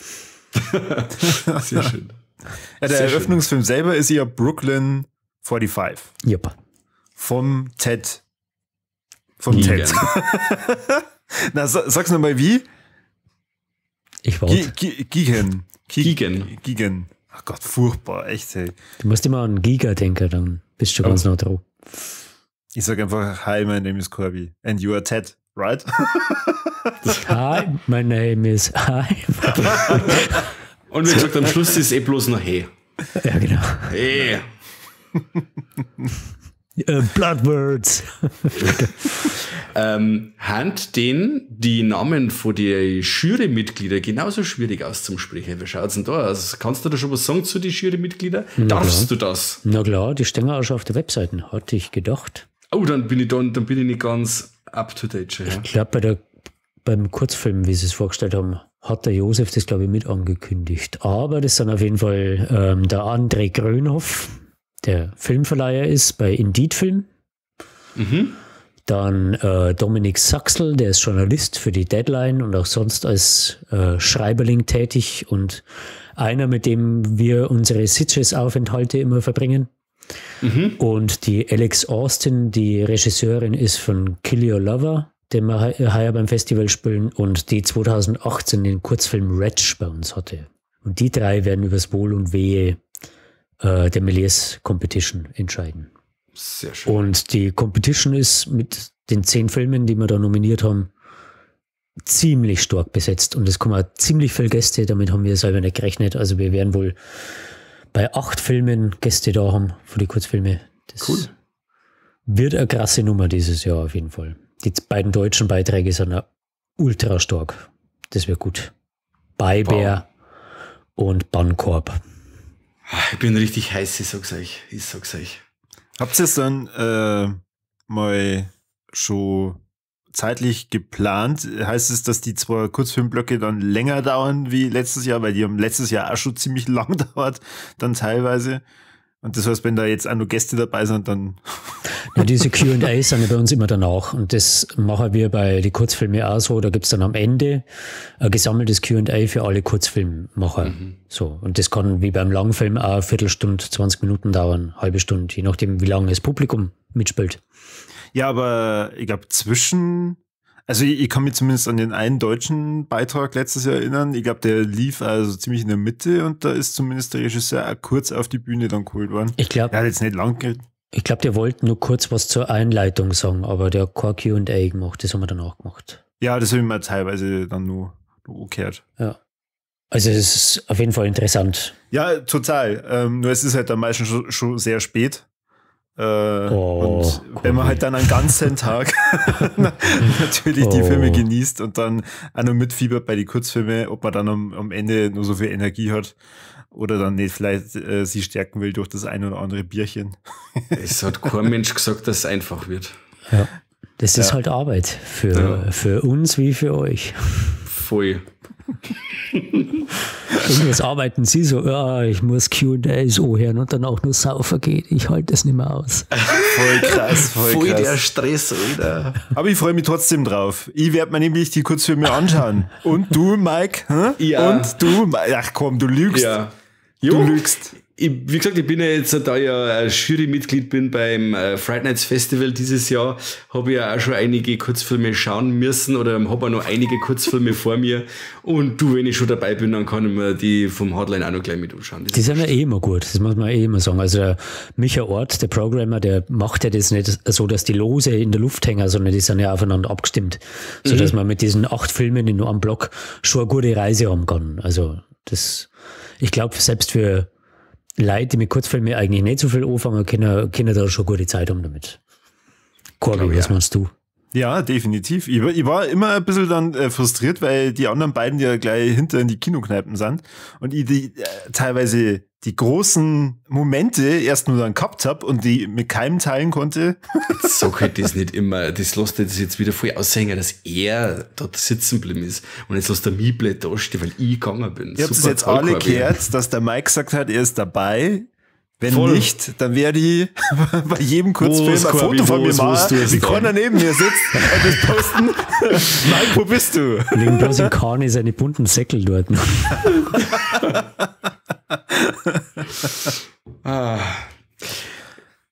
Sehr schön. Ja, der Eröffnungsfilm selber ist ja Brooklyn 45. Yep. Vom Ted. Ted. Na, sag's nochmal wie? Ich warte. Gigan. Ach Gott, furchtbar, echt, hey. Du musst immer an Giga denken, dann bist du ganz nah drauf. Ich sage einfach, hi, my name is Corby and you are Ted, right? Hi, my name is Hi. Und wie gesagt, am Schluss ist es bloß noch hey. Ja, genau. Hey. Bloodwords. Hand die Namen von den Jurymitgliedern genauso schwierig auszusprechen. Wie schaut's denn da aus? Kannst du da schon was sagen zu den Jurymitgliedern? Darfst du das? Na klar, die stehen auch schon auf der Webseite, hatte ich gedacht. Oh, dann bin ich nicht ganz up to date schon. Ja. Ich glaube, beim Kurzfilm, wie sie es vorgestellt haben, hat der Josef das, glaube ich, mit angekündigt. Aber das sind auf jeden Fall der André Grönhoff, der Filmverleiher ist bei Indeed Film. Mhm. Dann Dominik Saxl, der ist Journalist für die Deadline und auch sonst als Schreiberling tätig und einer, mit dem wir unsere Sitges-Aufenthalte immer verbringen. Mhm. Und die Alex Austin, die Regisseurin ist von Kill Your Lover, den wir heuer beim Festival spielen und die 2018 den Kurzfilm Wretch bei uns hatte. Und die drei werden über das Wohl und Wehe der Méliès Competition entscheiden. Sehr schön. Und die Competition ist mit den 10 Filmen, die wir da nominiert haben, ziemlich stark besetzt. Und es kommen auch ziemlich viele Gäste, damit haben wir selber nicht gerechnet. Also wir werden wohl bei 8 Filmen Gäste da haben für die Kurzfilme. Das cool. Wird eine krasse Nummer dieses Jahr auf jeden Fall. Die beiden deutschen Beiträge sind auch ultra stark. Das wird gut. Beibär und Bankorb. Ich bin richtig heiß, ich sag's euch. Habt ihr es dann mal schon zeitlich geplant? Heißt es, dass die 2 Kurzfilmblöcke dann länger dauern wie letztes Jahr? Weil die haben letztes Jahr auch schon ziemlich lang dauert, dann teilweise. Und das heißt, wenn da jetzt auch nur Gäste dabei sind, dann... Ja, diese Q&As sind ja bei uns immer danach. Und das machen wir bei den Kurzfilmen auch so. Da gibt es dann am Ende ein gesammeltes Q&A für alle Kurzfilmmacher. Mhm. So. Und das kann wie beim Langfilm auch eine Viertelstunde, 20 Minuten dauern, halbe Stunde, je nachdem, wie lange das Publikum mitspielt. Ja, aber ich glaube also ich kann mich zumindest an den einen deutschen Beitrag letztes Jahr erinnern. Ich glaube, der lief also ziemlich in der Mitte und da ist zumindest der Regisseur auch kurz auf die Bühne dann geholt worden. Ich glaube, er hat jetzt nicht lang geredet. Ich glaube, der wollte nur kurz was zur Einleitung sagen, aber der hat kein Q&A gemacht, das haben wir danach gemacht. Ja, das habe ich mir teilweise dann nur gehört. Ja. Also es ist auf jeden Fall interessant. Ja, total. Nur es ist halt dann meistens schon sehr spät. Und wenn man halt dann einen ganzen Tag natürlich die Filme genießt und dann auch noch mitfiebert bei den Kurzfilmen, ob man dann am Ende nur so viel Energie hat oder dann nicht vielleicht sie stärken will durch das ein oder andere Bierchen. Es hat kein Mensch gesagt, dass es einfach wird. Ja, das ist halt Arbeit für uns wie für euch. Voll. Irgendwas arbeiten sie so, ich muss Q&As hören und dann auch nur saufen gehen. Ich halte das nicht mehr aus. Voll krass, voll krass. Der Stress, Alter. Aber ich freue mich trotzdem drauf. Ich werde mir nämlich die Kurzfilme anschauen. Und du, Mike? Ja. Und du? Ach komm, du lügst. Ja. Du lügst. Wie gesagt, ich bin ja jetzt, da ich ja Jurymitglied bin beim Fright Nights Festival dieses Jahr, habe ich ja auch schon einige Kurzfilme schauen müssen oder habe auch noch einige Kurzfilme vor mir. Und du, wenn ich schon dabei bin, dann kann ich mir die vom Hardline auch noch gleich mit anschauen. Die sind ja eh immer gut, das muss man eh immer sagen. Also der Micha Ort, der Programmer, der macht ja das nicht so, dass die Lose in der Luft hängen, sondern die sind ja aufeinander abgestimmt. Sodass man mit diesen 8 Filmen in nur einem Block schon eine gute Reise haben kann. Also das, ich glaube, selbst für Leute, die mit Kurzfilmen eigentlich nicht so viel anfangen, können da schon gute Zeit haben damit. Corby, was meinst du? Ja, definitiv. Ich war immer ein bisschen dann frustriert, weil die anderen beiden ja gleich hinter in die Kinokneipen sind und ich teilweise die großen Momente erst nur dann gehabt habe und die mit keinem teilen konnte. Jetzt sag halt das nicht immer. Das lässt das jetzt wieder voll aushängen, dass er dort sitzen geblieben ist. Und jetzt lässt der mich blöd dastehen, weil ich gegangen bin. Ich hab's jetzt alle gehört, dass der Mike gesagt hat, er ist dabei. Wenn nicht, dann werde ich bei jedem Kurzfilm ein Foto von mir machen, wie keiner neben mir sitzt und das posten. Mike, wo bist du? Liegen bloß in Kani seine bunten Säckel dort.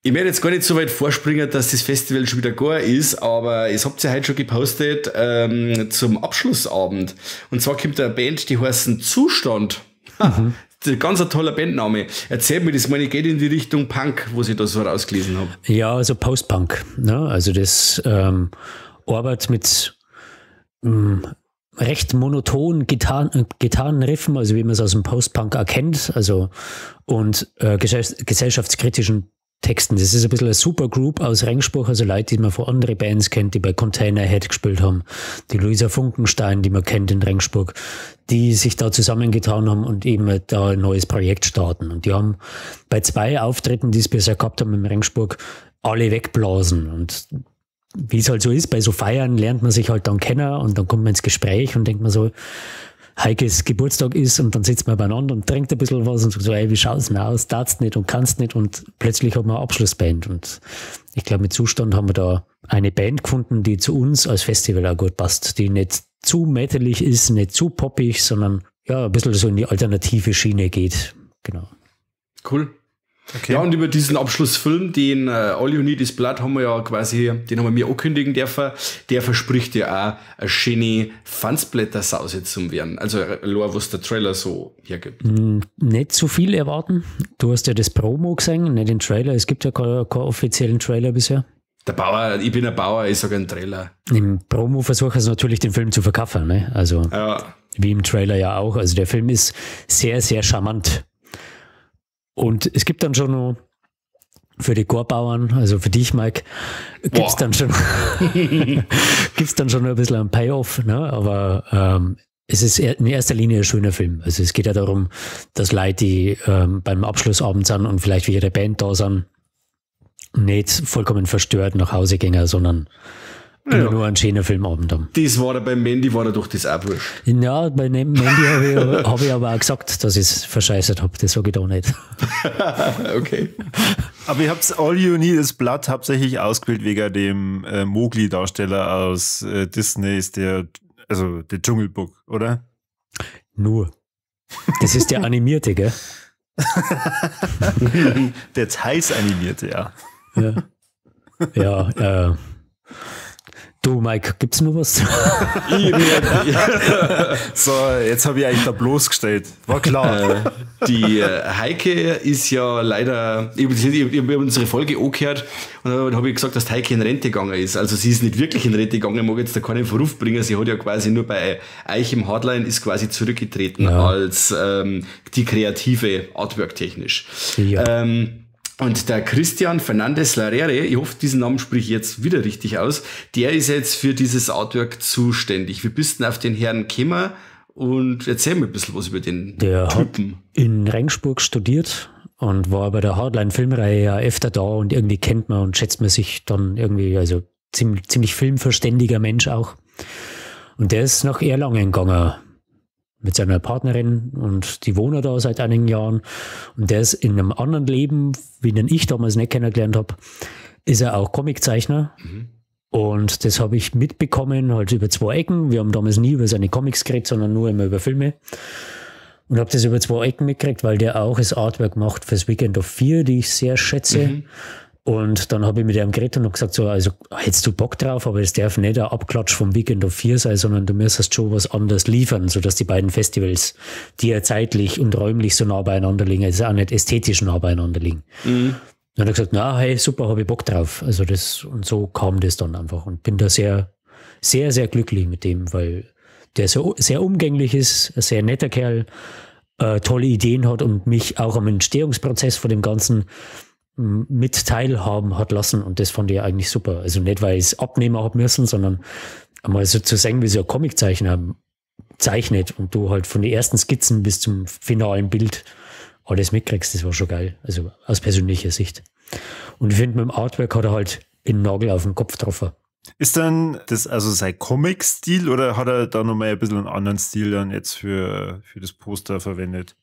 Ich werde jetzt gar nicht so weit vorspringen, dass das Festival schon wieder gar ist, aber es habt ihr heute schon gepostet zum Abschlussabend. Und zwar kommt eine Band, die heißen Zustand. ganz ein toller Bandname. Erzähl mir das mal, geht in die Richtung Punk, was ich da so rausgelesen habe. Ja, also Post-Punk. Ne? Also das arbeitet mit recht monotonen Gitarrenriffen, also wie man es aus dem Post-Punk erkennt, also und gesellschaftskritischen Texten. Das ist ein bisschen eine Supergroup aus Regensburg, also Leute, die man von anderen Bands kennt, die bei Container Head gespielt haben, die Luisa Funkenstein, die man kennt in Regensburg, die sich da zusammengetan haben und eben da ein neues Projekt starten. Und die haben bei 2 Auftritten, die es bisher gehabt haben in Regensburg, alle wegblasen. Und wie es halt so ist, bei so Feiern lernt man sich halt dann kennen und dann kommt man ins Gespräch und denkt man so, Heikes Geburtstag ist und dann sitzt man beieinander und trinkt ein bisschen was und sagt so, ey, wie schaut's denn aus? Darfst nicht und kannst nicht und plötzlich hat man eine Abschlussband und ich glaube, mit Zustand haben wir da eine Band gefunden, die zu uns als Festival auch gut passt, die nicht zu metalig ist, nicht zu poppig, sondern ja, ein bisschen so in die alternative Schiene geht. Genau. Cool. Okay. Ja, und über diesen Abschlussfilm, den All You Need Is Blood, haben wir ja quasi, den haben wir mir ankündigen dürfen. Der verspricht ja auch eine schöne Fansblätter-Sause zu werden. Also, was der Trailer so hergibt. Nicht zu viel erwarten. Du hast ja das Promo gesehen, nicht den Trailer. Es gibt ja keinen offiziellen Trailer bisher. Der Bauer, ich bin ein Bauer, ich sage einen Trailer. Im Promo versuchen sie natürlich, den Film zu verkaufen. Ne? Also, ja. Wie im Trailer ja auch. Also, der Film ist sehr, sehr charmant. Und es gibt dann schon noch für die Chorbauern, also für dich, Mike, gibt's dann schon ein bisschen einen Payoff, ne? Aber es ist in erster Linie ein schöner Film. Also es geht ja darum, dass Leute, die beim Abschlussabend sind und vielleicht wie ihre Band da sind, nicht vollkommen verstört nach Hause gehen, sondern immer nur einen schönen Filmabend haben. Das war da bei Mandy, war da doch das auch wurscht. Ja, bei Mandy habe ich aber auch gesagt, dass ich es verscheißert habe. Das sage ich da nicht. Okay. Aber ihr habt All You Need Is Blood hauptsächlich ausgewählt wegen dem Mowgli-Darsteller aus Disney, ist der Dschungelbook, oder? Nur. Das ist der animierte, gell? Der heiß animierte, ja. Ja, du, Mike, gibt's noch was? So, jetzt habe ich eigentlich da bloßgestellt. War klar. Die Heike ist ja leider, ich habe unsere Folge angehört und dann habe ich gesagt, dass die Heike in Rente gegangen ist. Also sie ist nicht wirklich in Rente gegangen, ich mag jetzt da keinen Verruf bringen. Sie hat ja quasi nur bei Eich im Hardline ist quasi zurückgetreten als die kreative Artwork technisch. Ja. Und der Christian Fernandez Larrere, ich hoffe, diesen Namen spreche ich jetzt wieder richtig aus, der ist jetzt für dieses Artwork zuständig. Wie bist du denn auf den Herrn gekommen? Und erzähl mir ein bisschen was über den der Typen. Hat in Regensburg studiert und war bei der Hardline-Filmreihe ja öfter da und irgendwie kennt man und schätzt man sich dann irgendwie, also ziemlich filmverständiger Mensch auch. Und der ist nach Erlangen gegangen mit seiner Partnerin und die wohnen da seit einigen Jahren und der ist in einem anderen Leben, wie den ich damals nicht kennengelernt habe, ist er auch Comiczeichner und das habe ich mitbekommen, halt über 2 Ecken. Wir haben damals nie über seine Comics geredet, sondern nur immer über Filme und habe das über 2 Ecken mitgekriegt, weil der auch das Artwork macht fürs Weekend of 4, die ich sehr schätze. Und dann habe ich mit ihm geredet und gesagt, so, also hättest du Bock drauf, aber es darf nicht ein Abklatsch vom Weekend of 4 sein, sondern du müsstest schon was anderes liefern, sodass die beiden Festivals, die ja zeitlich und räumlich so nah beieinander liegen, also auch nicht ästhetisch nah beieinander liegen. Dann hat er gesagt, na, hey, super, habe ich Bock drauf. Also das, und so kam das dann einfach und bin da sehr, sehr, sehr glücklich mit dem, weil der so sehr umgänglich ist, ein sehr netter Kerl, tolle Ideen hat und mich auch am Entstehungsprozess von dem Ganzen mit teilhaben hat lassen und das fand ich eigentlich super. Also nicht, weil ich es abnehmen habe müssen, sondern einmal so zu sehen, wie so ein Comiczeichner zeichnet und du halt von den ersten Skizzen bis zum finalen Bild alles mitkriegst, das war schon geil. Also aus persönlicher Sicht. Und ich finde, mit dem Artwork hat er halt den Nagel auf den Kopf getroffen. Ist dann das also sein Comic-Stil oder hat er da nochmal ein bisschen einen anderen Stil dann jetzt für das Poster verwendet?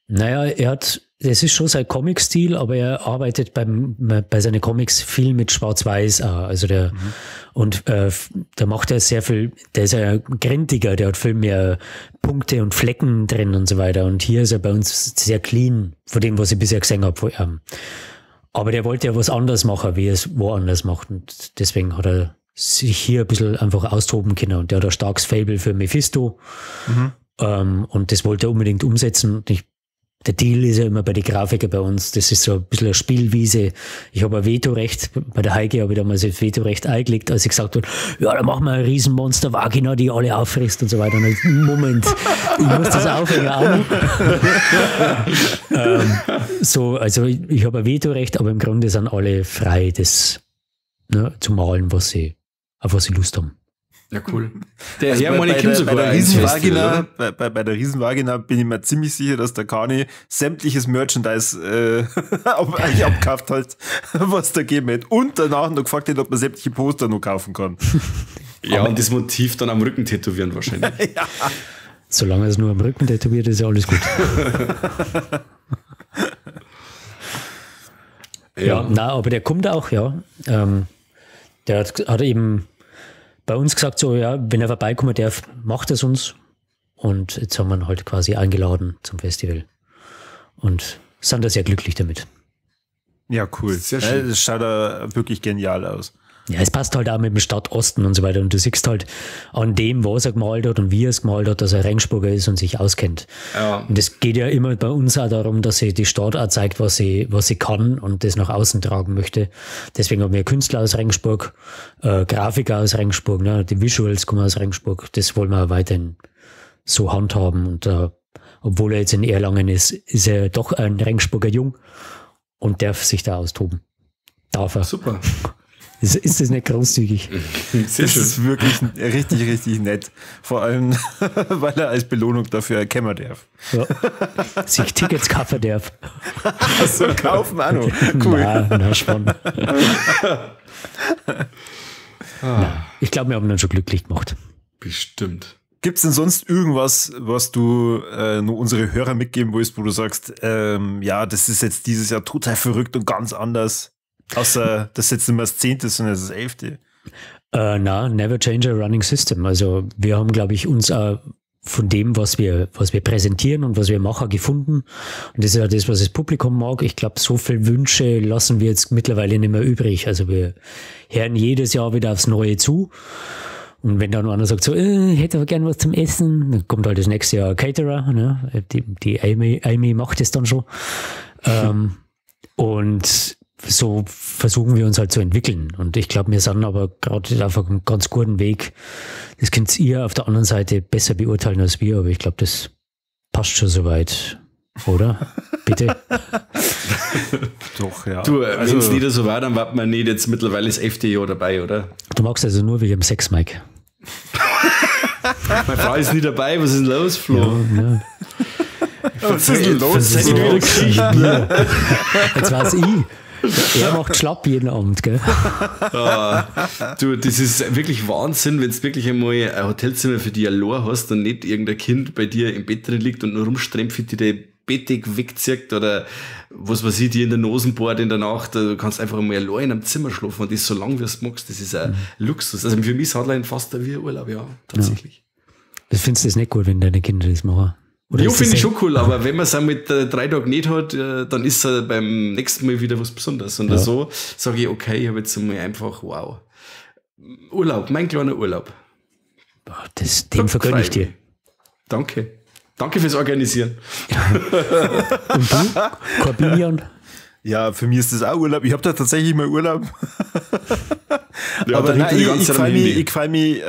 Naja, das ist schon sein Comic-Stil, aber er arbeitet bei seinen Comics viel mit Schwarz-Weiß auch. Also da macht er sehr viel, der ist ja grintiger, der hat viel mehr Punkte und Flecken drin und so weiter. Und hier ist er bei uns sehr clean, von dem, was ich bisher gesehen habe. Aber der wollte ja was anderes machen, wie er es woanders macht. Und deswegen hat er sich hier ein bisschen einfach austoben können. Und der hat ein starkes Faible für Mephisto. Und das wollte er unbedingt umsetzen. Und ich Der Deal ist ja immer bei den Grafikern bei uns, das ist so ein bisschen eine Spielwiese. Ich habe ein Vetorecht, bei der Heike habe ich damals das Vetorecht eingelegt, als ich gesagt habe, ja, dann machen wir ein Riesenmonster Vagina, die alle auffrisst und so weiter. Und ich, Moment, ich muss das aufhängen auch noch. Also ich habe ein Vetorecht, aber im Grunde sind alle frei, das zu malen, auf was sie Lust haben. Ja, cool. Der Hermann Kim sogar bei der Riesenvagina bin ich mir ziemlich sicher, dass der Kani sämtliches Merchandise eigentlich abgekauft hat, was da gegeben hat. Und danach noch gefragt hat, ob man sämtliche Poster noch kaufen kann. Ja, und das Motiv dann am Rücken tätowieren wahrscheinlich. Ja. Solange es nur am Rücken tätowiert, ist ja alles gut. Ja, na, aber der kommt auch, ja. Der hat eben bei uns gesagt, so, ja, wenn er vorbeikommen darf, macht es uns. Und jetzt haben wir ihn halt quasi eingeladen zum Festival. Und sind da sehr glücklich damit. Ja, cool. Sehr schön. Das schaut da wirklich genial aus. Ja, es passt halt auch mit dem Stadtosten und so weiter. Und du siehst halt an dem, was er gemalt hat und wie er es gemalt hat, dass er Regensburger ist und sich auskennt. Ja. Und es geht ja immer bei uns auch darum, dass sie die Stadt auch zeigt, was sie kann und das nach außen tragen möchte. Deswegen haben wir Künstler aus Regensburg, Grafiker aus Regensburg, ne? Die Visuals kommen aus Regensburg. Das wollen wir weiterhin so handhaben. Und obwohl er jetzt in Erlangen ist, ist er doch ein Regensburger Jung und darf sich da austoben. Darf er. Super. Ist das nicht großzügig? Das ist wirklich richtig, richtig nett. Vor allem, weil er als Belohnung dafür erkennen darf. Ja. Sich Tickets kaufen darf. So, kaufen auch noch. Cool. Na, spannend. Ich glaube, wir haben ihn schon glücklich gemacht. Bestimmt. Gibt es denn sonst irgendwas, was du nur unsere Hörer mitgeben willst, wo du sagst, ja, das ist jetzt dieses Jahr total verrückt und ganz anders? Außer, das ist jetzt nicht mehr das 10., sondern das 11. Never change a running system. Also wir haben, glaube ich, uns von dem, was wir präsentieren und was wir machen, gefunden. Und das ist ja das, was das Publikum mag. Ich glaube, so viele Wünsche lassen wir jetzt mittlerweile nicht mehr übrig. Also wir hören jedes Jahr wieder aufs Neue zu. Und wenn dann einer sagt, so, ich hätte aber gern was zum Essen, dann kommt halt das nächste Jahr ein Caterer. Ne? Die Amy macht es dann schon. Und so versuchen wir uns halt zu entwickeln. Und ich glaube, wir sind aber gerade auf einem ganz guten Weg. Das könnt ihr auf der anderen Seite besser beurteilen als wir, aber ich glaube, das passt schon soweit, oder? Bitte? Doch, ja. Du, wenn es nicht so war, dann war man nicht jetzt mittlerweile das 11. Jahr dabei, oder? Du magst also nur wegen dem Sex, Mike. Meine Frau ist nie dabei, was ist denn los, Flo? Ja. Was ist denn los? Jetzt war's ich. Er macht schlapp jeden Abend, gell? Du, das ist wirklich Wahnsinn, wenn du wirklich einmal ein Hotelzimmer für dich allein hast und nicht irgendein Kind bei dir im Bett drin liegt und nur rumstrempelt, die dein Bettdeck wegzieht oder was weiß ich, dir in der Nase bohrt in der Nacht. Du kannst einfach einmal allein in einem Zimmer schlafen und das so lange, wie du es magst. Das ist ein Luxus. Also für mich ist Hardline fast wie ein Urlaub, ja, tatsächlich. Ja. Findest du das nicht gut, wenn deine Kinder das machen? Oder ja, finde ich schon cool, aber wenn man es mit 3 Tagen nicht hat, dann ist es beim nächsten Mal wieder was Besonderes. Und so sage ich, okay, ich habe jetzt einmal einfach, wow. Urlaub, mein kleiner Urlaub. Den vergönne ich dir. Danke. Danke fürs Organisieren. Und du, Corbinian? Ja, für mich ist das auch Urlaub. Ich habe da tatsächlich mal Urlaub. Ja, aber nein, ich freue mich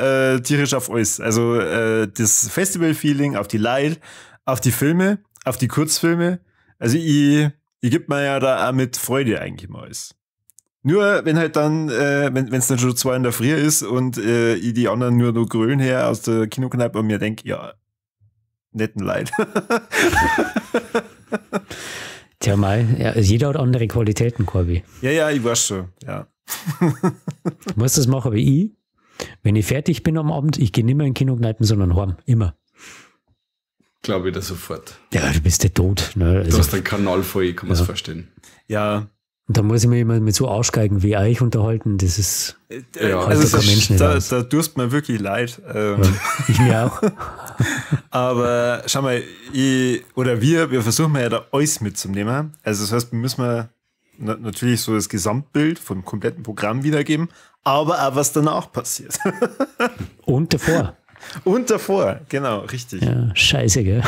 tierisch auf alles. Also das Festival-Feeling, auf die Leute, auf die Filme, auf die Kurzfilme. Also ich gebe mir ja da auch mit Freude eigentlich mal alles. Nur wenn halt dann, wenn es dann schon 2 in der Früh ist und ich die anderen nur noch grölen her aus der Kinokneipe und mir denke, ja, netten Leid. Tja, jeder hat andere Qualitäten, Corby. Ja, ich weiß schon, ja. Du musst das machen wie ich. Wenn ich fertig bin am Abend, ich gehe nicht mehr in Kinokneipen, sondern heim. Immer. Glaube ich da sofort. Ja, du bist ja tot. Ne? Also, du hast einen Kanal voll, kann man es verstehen. Ja. Und da muss ich mich immer mit so Arschgeigen wie euch unterhalten. Das ist also kein Mensch nicht. Da tust mir wirklich leid. Ich mir auch. Aber schau mal, wir versuchen ja da alles mitzunehmen. Also das heißt, wir müssen natürlich so das Gesamtbild vom kompletten Programm wiedergeben, aber auch was danach passiert. Und davor. Und davor, genau, richtig. Ja, scheiße, gell?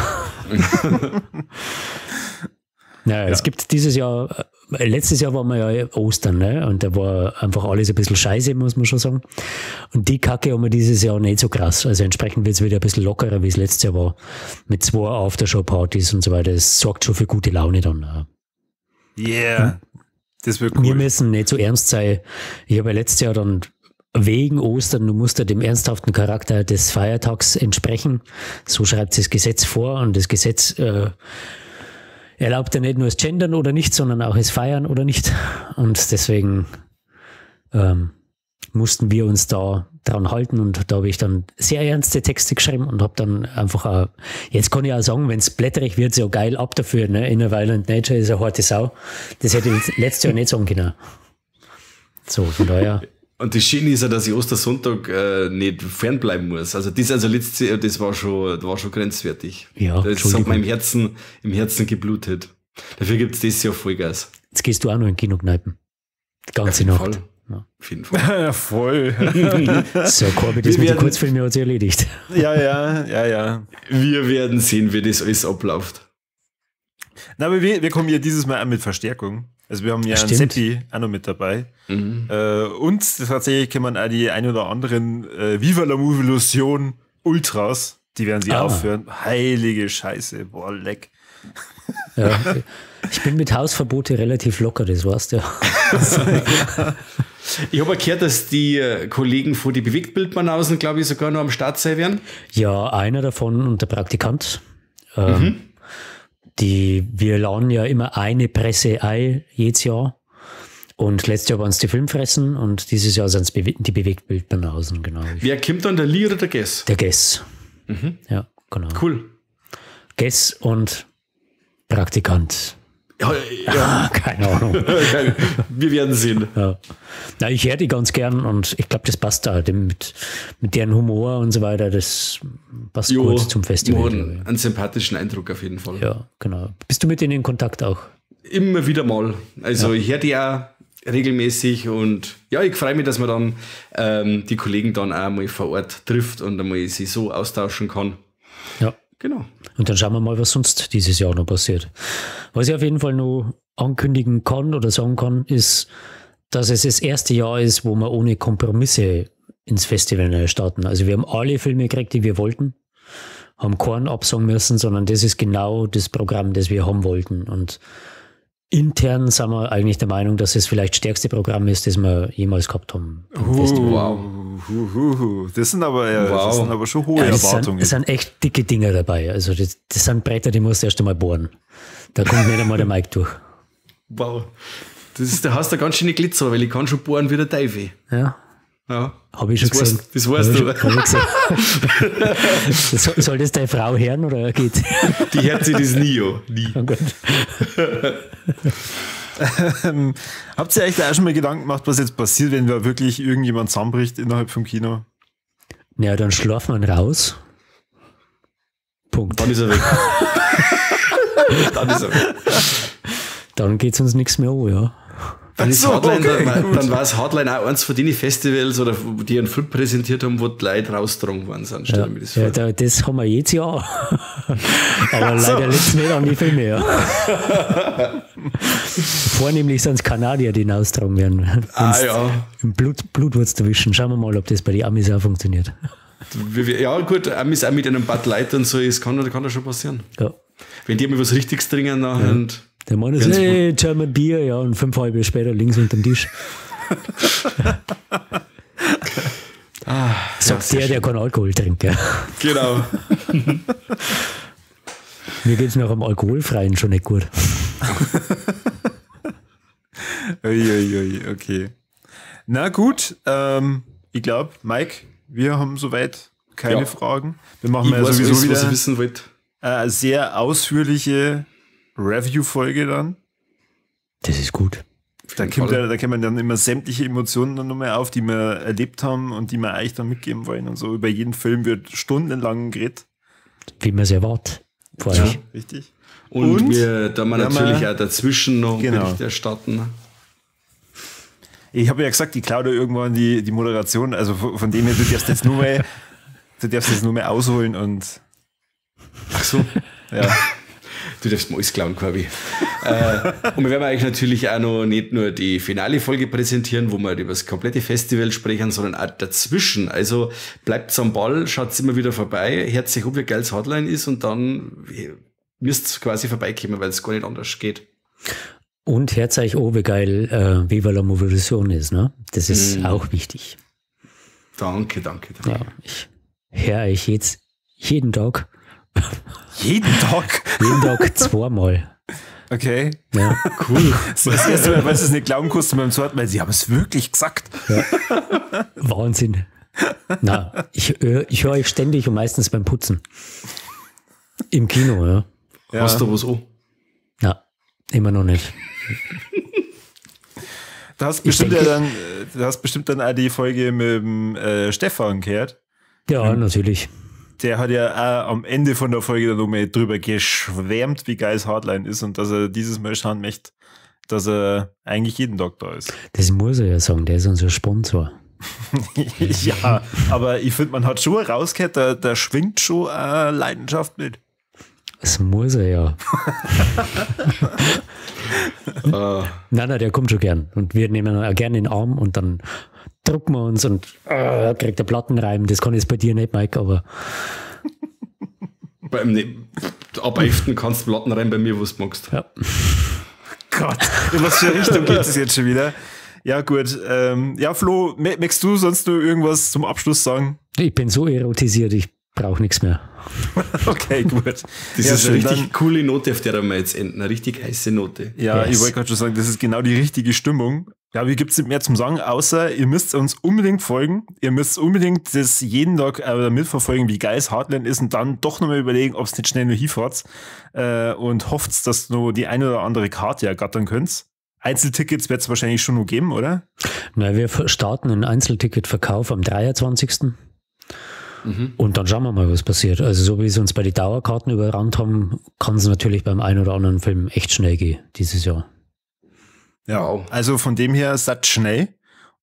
Naja, es gibt dieses Jahr, letztes Jahr waren wir ja Ostern, ne? Und da war einfach alles ein bisschen scheiße, muss man schon sagen. Und die Kacke haben wir dieses Jahr nicht so krass. Also entsprechend wird es wieder ein bisschen lockerer, wie es letztes Jahr war. Mit 2 Aftershow-Partys und so weiter. Es sorgt schon für gute Laune dann. Yeah, das wird cool. Wir müssen nicht so ernst sein. Ich habe ja letztes Jahr dann wegen Ostern, du musst ja dem ernsthaften Charakter des Feiertags entsprechen. So schreibt es das Gesetz vor und das Gesetz erlaubt ja nicht nur das Gendern oder nicht, sondern auch das Feiern oder nicht. Und deswegen mussten wir uns da dran halten und da habe ich dann sehr ernste Texte geschrieben und habe dann einfach auch, jetzt kann ich auch sagen, wenn es blätterig wird, so geil ab dafür, ne? Inner Violent Nature ist eine harte Sau. Das hätte ich letztes Jahr nicht sagen können. So, von daher. Und das Schöne ist ja, dass ich Ostersonntag nicht fernbleiben muss. Also letztes Jahr, das war schon grenzwertig. Ja, das hat mir im Herzen geblutet. Dafür gibt es das Jahr Vollgas. Jetzt gehst du auch noch in Kinokneipen. Die ganze Nacht. Fall. Ja. Auf jeden Fall. Voll. So, Corby, das mit den Kurzfilmen hat sich erledigt. Ja. Wir werden sehen, wie das alles abläuft. Na, aber wir kommen ja dieses Mal auch mit Verstärkung. Also wir haben ja einen Seppi auch noch mit dabei. Mhm. Und tatsächlich kann man auch die ein oder anderen Viva la Movilusion Ultras, die werden sie aufhören. Heilige Scheiße, boah, leck. Ja, ich bin mit Hausverbote relativ locker, das weißt du ja. Ich habe gehört, dass die Kollegen von die Bewegtbildbanausen, glaube ich, sogar noch am Start sein werden. Ja, einer davon und der Praktikant. Wir laden ja immer eine Presse ein, jedes Jahr. Und letztes Jahr waren es die Filmfressen und dieses Jahr sind es die Bewegtbildbanausen, genau. Wer kommt dann, der Lee oder der Guess? Der Guess. Ja, genau. Cool. Guess und Praktikant. Ja. Keine Ahnung. Wir werden sehen. Ja. Na, ich höre die ganz gern und ich glaube, das passt da. Mit deren Humor und so weiter, das passt gut zum Festival. Einen sympathischen Eindruck auf jeden Fall. Ja, genau. Bist du mit denen in Kontakt auch? Immer wieder mal. Also ich höre die auch regelmäßig und ja, ich freue mich, dass man dann die Kollegen dann auch mal vor Ort trifft und einmal sich so austauschen kann. Ja. Genau. Und dann schauen wir mal, was sonst dieses Jahr noch passiert. Was ich auf jeden Fall noch ankündigen kann oder sagen kann, ist, dass es das erste Jahr ist, wo wir ohne Kompromisse ins Festival starten. Also wir haben alle Filme gekriegt, die wir wollten, haben keinen absagen müssen, sondern das ist genau das Programm, das wir haben wollten. Und intern sind wir eigentlich der Meinung, dass es vielleicht das stärkste Programm ist, das wir jemals gehabt haben. Wow. Das sind aber schon hohe Erwartungen. Es sind echt dicke Dinger dabei. Also das sind Bretter, die musst du erst einmal bohren. Da kommt nicht einmal der Mike durch. Wow. Da hast du ganz schöne Glitzer, weil ich kann schon bohren wie der Teufel. Ja. Habe ich schon gesehen. Das weißt du, oder? Soll das deine Frau hören oder geht? Die hört sich das nie an. Nie. Oh Gott. Habt ihr euch da auch schon mal Gedanken gemacht, was jetzt passiert, wenn da wirklich irgendjemand zusammenbricht innerhalb vom Kino? Ja, dann schlafen wir raus. Punkt. Dann ist er weg. Dann geht es uns nichts mehr an, ja. Dann war es Hardline auch eins von den Festivals, oder die einen Film präsentiert haben, wo die Leute rausgetragen worden sind. Stell mir das vor. Ja, das haben wir jedes Jahr. Aber leider letztes nicht an die Filme. Ja. Vornehmlich sind es Kanadier, die austragen werden. Im Blutwurz erwischen. Schauen wir mal, ob das bei den Amis auch funktioniert. Ja, gut, Amis auch mit einem Bud Light und so, kann da schon passieren. Ja. Wenn die mal was Richtiges trinken nachher und der Mann ist, hey, German Bier, ja, und 5 halbe später links unterm Tisch. Sagt der keinen Alkohol trinkt, ja. Genau. Mir geht es nach dem Alkoholfreien schon nicht gut. Okay. Na gut, ich glaube, Mike, wir haben soweit keine Fragen. Wir machen sowieso wieder was ihr wissen wollt. Eine sehr ausführliche Review-Folge dann. Das ist gut. Da kommen dann immer sämtliche Emotionen dann nochmal auf, die wir erlebt haben und die wir eigentlich dann mitgeben wollen und so. Über jeden Film wird stundenlang geredet. Wie man es erwartet. Ja, richtig. Und wir natürlich auch dazwischen noch Bericht erstatten. Ich habe ja gesagt, ich klaue da irgendwann die Moderation, also von dem her, du darfst jetzt nur mehr ausholen und ach so. Ja. Du darfst mir alles klauen, Corby. Und wir werden euch natürlich auch noch nicht nur die Finale-Folge präsentieren, wo wir über das komplette Festival sprechen, sondern auch dazwischen. Also bleibt am Ball, schaut immer wieder vorbei, hört sich ob wie geil das Hardline ist und dann müsst ihr quasi vorbeikommen, weil es gar nicht anders geht. Und hört euch auch, wie geil Viva la Movilusion ist, ne? Das ist auch wichtig. Danke. Ja, ich höre euch jetzt jeden Tag. Jeden Tag? Jeden Tag zweimal. Okay. Ja. Cool. Das erste Mal, weil du es nicht glauben konntest beim zweiten Mal, sie haben es wirklich gesagt. Ja. Wahnsinn. Na, ich höre euch ständig und meistens beim Putzen. Im Kino, ja. Hast du was an? Na, immer noch nicht. Du hast bestimmt dann auch die Folge mit dem Stefan gehört. Ja, natürlich. Der hat ja auch am Ende von der Folge dann nochmal drüber geschwärmt, wie geil das Hardline ist und dass er dieses Mal schauen möchte, dass er eigentlich jeden Tag da ist. Das muss er ja sagen, der ist unser Sponsor. Ja, aber ich finde, man hat schon rausgehört, da schwingt schon Leidenschaft mit. Das muss er ja. Nein, der kommt schon gern. Und wir nehmen ihn auch gerne in den Arm und dann drucken wir uns und kriegt der Plattenreim. Das kann jetzt bei dir nicht, Mike, aber. Ab 11. kannst du Plattenreim bei mir, was du magst. Ja. Gott, in was für eine Richtung geht es jetzt schon wieder? Ja, gut. Ja, Flo, möchtest du sonst noch irgendwas zum Abschluss sagen? Ich bin so erotisiert, ich brauche nichts mehr. Okay, gut. Das ist eine richtig coole Note, auf der wir jetzt enden. Eine richtig heiße Note. Ja, yes. Ich wollte gerade schon sagen, das ist genau die richtige Stimmung. Ja, wie gibt es nicht mehr zum Sagen, außer ihr müsst uns unbedingt folgen. Ihr müsst unbedingt das jeden Tag mitverfolgen, wie geil das Hardline ist und dann doch nochmal überlegen, ob es nicht schnell nur hinfahrt und hofft, dass nur die eine oder andere Karte ergattern könnt. Einzeltickets wird es wahrscheinlich schon noch geben, oder? Na, wir starten einen Einzelticketverkauf am 23. Und dann schauen wir mal, was passiert. Also so wie sie uns bei den Dauerkarten überrannt haben, kann es natürlich beim einen oder anderen Film echt schnell gehen dieses Jahr. Ja, also von dem her seid schnell.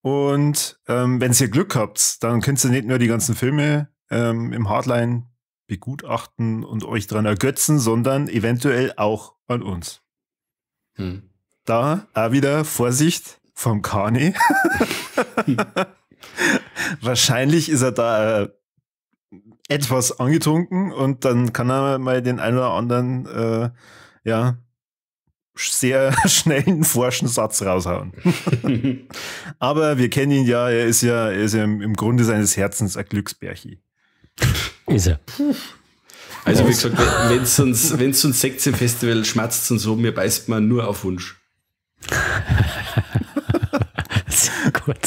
Und wenn ihr Glück habt, dann könnt ihr nicht nur die ganzen Filme im Hardline begutachten und euch dran ergötzen, sondern eventuell auch an uns. Da auch wieder Vorsicht vom Kani. Wahrscheinlich ist er da etwas angetrunken und dann kann er mal den einen oder anderen sehr schnellen forschen Satz raushauen. Aber wir kennen ihn ja, er ist ja im Grunde seines Herzens ein Glücksbärchi. Ist er. Also wie gesagt, wenn es uns 16 Festival schmerzt und so, mir beißt man nur auf Wunsch. Sehr gut.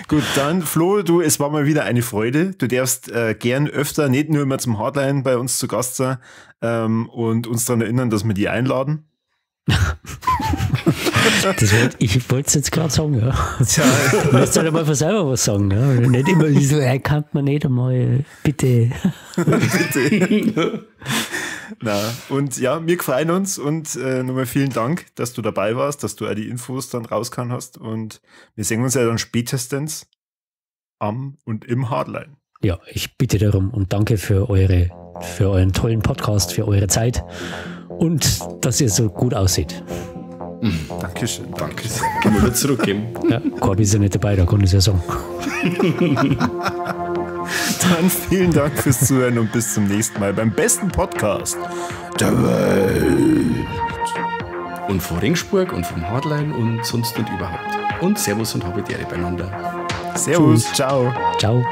Gut, dann Flo, es war mal wieder eine Freude. Du darfst gern öfter, nicht nur immer zum Hardline bei uns zu Gast sein und uns daran erinnern, dass wir die einladen. Ich wollte es jetzt gerade sagen, ja. Du musst halt mal von selber was sagen. Ja. Nicht immer so, kann man nicht einmal, bitte. Bitte. Na, und ja, wir freuen uns und nochmal vielen Dank, dass du dabei warst, dass du auch die Infos dann rausgehauen hast und wir sehen uns ja dann spätestens am und im Hardline. Ja, ich bitte darum und danke für euren tollen Podcast, für eure Zeit und dass ihr so gut aussieht. Dankeschön. Danke sehr. Können wir wieder zurückgeben? Ja, Corby ist ja nicht dabei, da kann ich es ja sagen. Dann vielen Dank fürs Zuhören und bis zum nächsten Mal beim besten Podcast der Welt. Und vor Ringsburg und vom Hardline und sonst und überhaupt. Und Servus und habe die Ehre beieinander. Servus, ciao. Ciao.